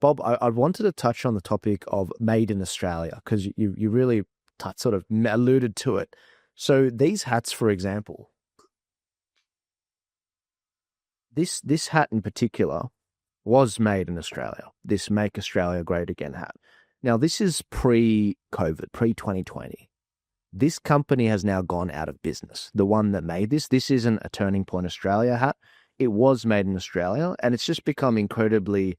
Bob, I wanted to touch on the topic of made in Australia because you really sort of alluded to it. So these hats, for example, this hat in particular was made in Australia. This Make Australia Great Again hat. Now this is pre-COVID, pre-2020. This company has now gone out of business. The one that made this isn't a Turning Point Australia hat. It was made in Australia, and it's just become incredibly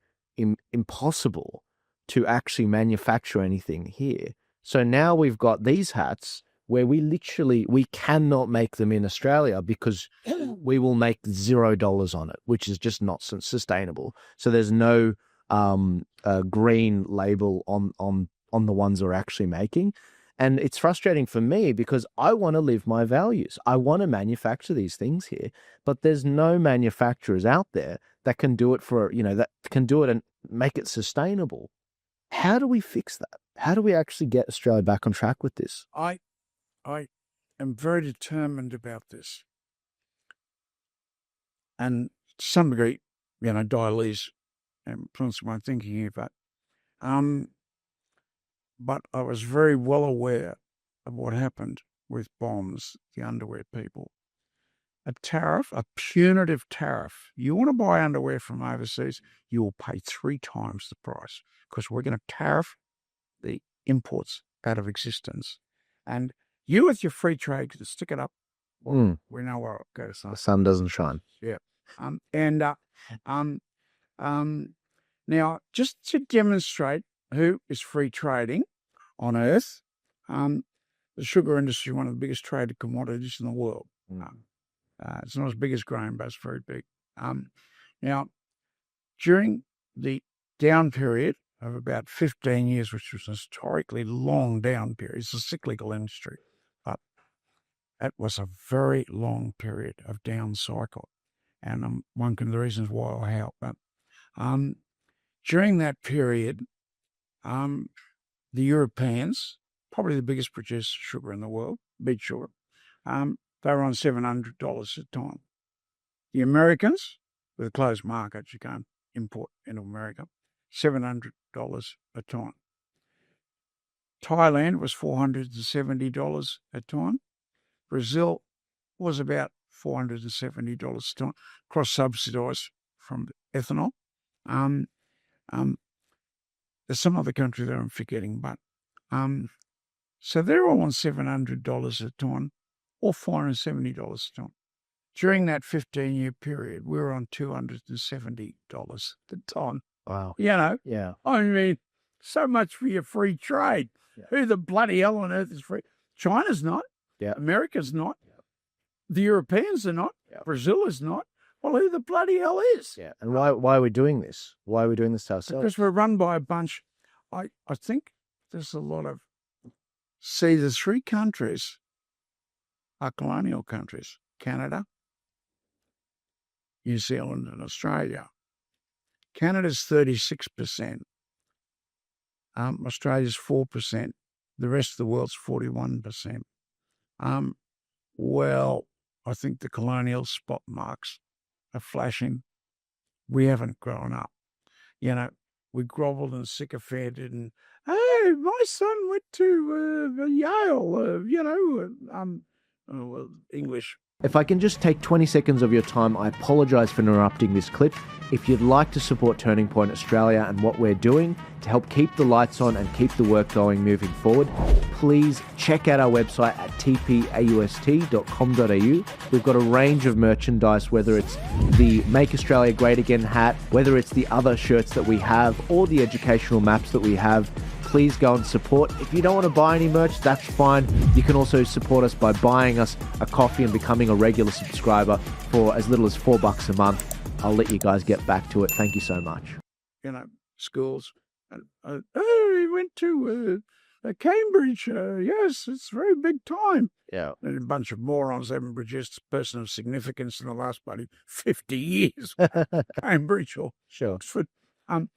impossible to actually manufacture anything here. So now we've got these hats where we cannot make them in Australia because we will make $0 on it, which is just not sustainable. So there's no green label on the ones we're actually making. And it's frustrating for me because I want to live my values. I want to manufacture these things here, but there's no manufacturers out there that can do it that can do it and make it sustainable. How do we fix that? How do we actually get Australia back on track with this? I am very determined about this. And to some degree, dialysis influenced my thinking here, but I was very well aware of what happened with bombs, the underwear people. A tariff, a punitive tariff. You want to buy underwear from overseas, you will pay 3 times the price because we're going to tariff the imports out of existence. And you with your free trade can stick it up. We know where it goes. The sun doesn't shine. Yeah. Now, just to demonstrate who is free trading on Earth, the sugar industry, one of the biggest traded commodities in the world. It's not as big as grain, but it's very big. Now, during the down period of about 15 years, which was a historically long down period, it's a cyclical industry, but that was a very long period of down cycle. And one of the reasons why I help. But during that period, the Europeans, probably the biggest producer of sugar in the world, beet sugar, they were on $700 a ton. The Americans, with a closed market, you can't import into America, $700 a ton. Thailand was $470 a ton. Brazil was about $470 a ton, cross-subsidised from ethanol. There's some other country that I'm forgetting, but so they're all on $700 a ton or $470 a ton. During that 15-year period, we were on $270 a ton. Wow. Yeah. I mean, so much for your free trade. Yeah. Who the bloody hell on earth is free? China's not. Yeah. America's not. Yeah. The Europeans are not. Yeah. Brazil is not. Well, who the bloody hell is? Yeah. And why are we doing this? Why are we doing this to ourselves? Because we're run by a bunch. I think there's a lot of... See, the 3 countries are colonial countries. Canada, New Zealand and Australia. Canada's 36%. Australia's 4%. The rest of the world's 41%. Well, I think the colonial spot marks are flashing. We haven't grown up. We grovelled and sycophanted and, hey, my son went to Yale, English. If I can just take 20 seconds of your time, I apologise for interrupting this clip. If you'd like to support Turning Point Australia and what we're doing to help keep the lights on and keep the work going moving forward, please check out our website at tpaust.com.au. We've got a range of merchandise, whether it's the Make Australia Great Again hat, whether it's the other shirts that we have, or the educational maps that we have. Please go and support. If you don't want to buy any merch, that's fine. You can also support us by buying us a coffee and becoming a regular subscriber for as little as $4 a month. I'll let you guys get back to it. Thank you so much. Schools. He went to Cambridge. Yes, it's a very big time. Yeah. And a bunch of morons haven't produced a person of significance in the last 50 years. Cambridge or Oxford. I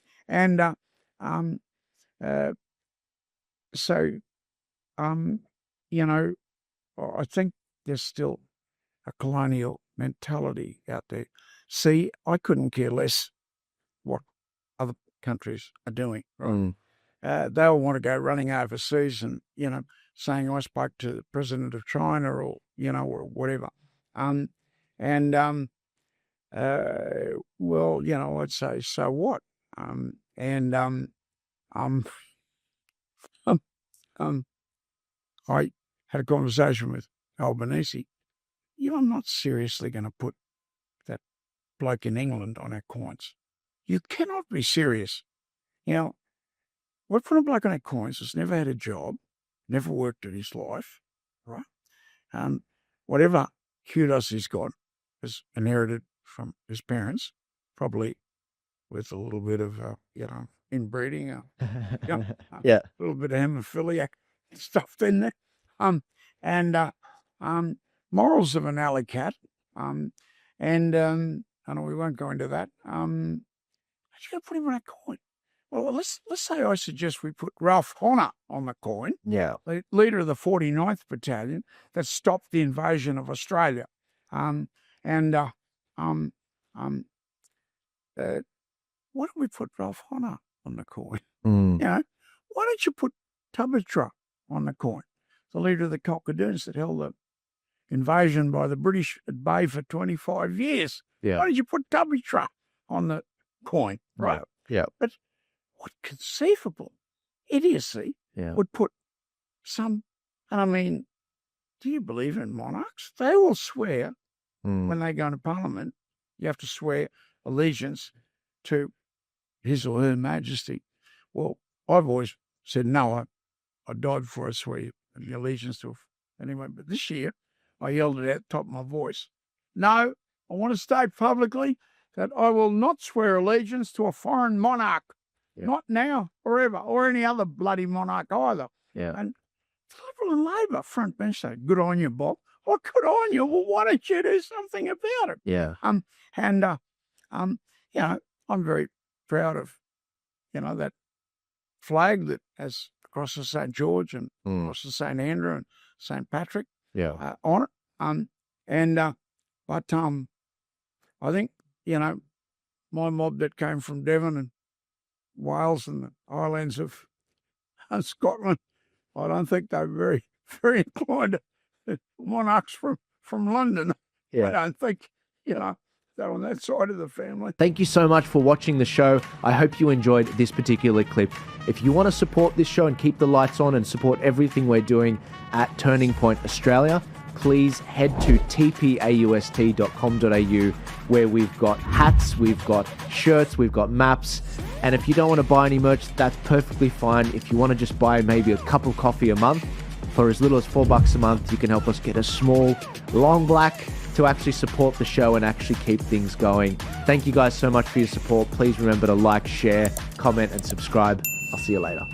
think there's still a colonial mentality out there. See, I couldn't care less what other countries are doing, right? Mm. They'll want to go running overseas and, saying, I spoke to the president of China or, or whatever. Well, I'd say, so what? I had a conversation with Albanese. I'm not seriously going to put that bloke in England on our coins. You cannot be serious. We're putting a bloke on our coins that's never had a job, never worked in his life, right? Whatever kudos he's got is inherited from his parents, probably with a little bit of, inbreeding, a little bit of hemophiliac stuff in there. Morals of an alley cat. I know we won't go into that. How you going to put him on a coin? Well, let's say I suggest we put Ralph Honor on the coin, leader of the 49th Battalion that stopped the invasion of Australia. Why don't we put Ralph Honor on the coin? Why don't you put Tubitra on the coin, the leader of the Cockadoons that held the invasion by the British at bay for 25 years? Yeah. Why don't you put Tubitra on the coin? Right. Yeah. But what conceivable idiocy would put some, and I mean, do you believe in monarchs? They all swear when they go into Parliament, you have to swear allegiance to His or Her Majesty. Well, I've always said, no, I died before I swear the allegiance to anyway. But this year, I yelled it at the top of my voice. No, I want to state publicly that I will not swear allegiance to a foreign monarch. Yeah. Not now or ever, or any other bloody monarch either. Yeah. And Liberal and Labor front bench say, good on you, Bob. Well, good on you. Well, why don't you do something about it? Yeah. I'm very proud of, that flag that has across the St. George and across the St. Andrew and St. Patrick on it. But I think, my mob that came from Devon and Wales and the islands of Scotland, I don't think they're very, very inclined to monarchs from London. Yeah. I don't think, they're on that side of the family. Thank you so much for watching the show. I hope you enjoyed this particular clip. If you want to support this show and keep the lights on and support everything we're doing at Turning Point Australia, please head to tpaust.com.au where we've got hats, we've got shirts, we've got maps. And if you don't want to buy any merch, that's perfectly fine. If you want to just buy maybe a cup of coffee a month, for as little as $4 a month, you can help us get a small, long black to actually support the show and actually keep things going. Thank you guys so much for your support. Please remember to like, share, comment, and subscribe. I'll see you later.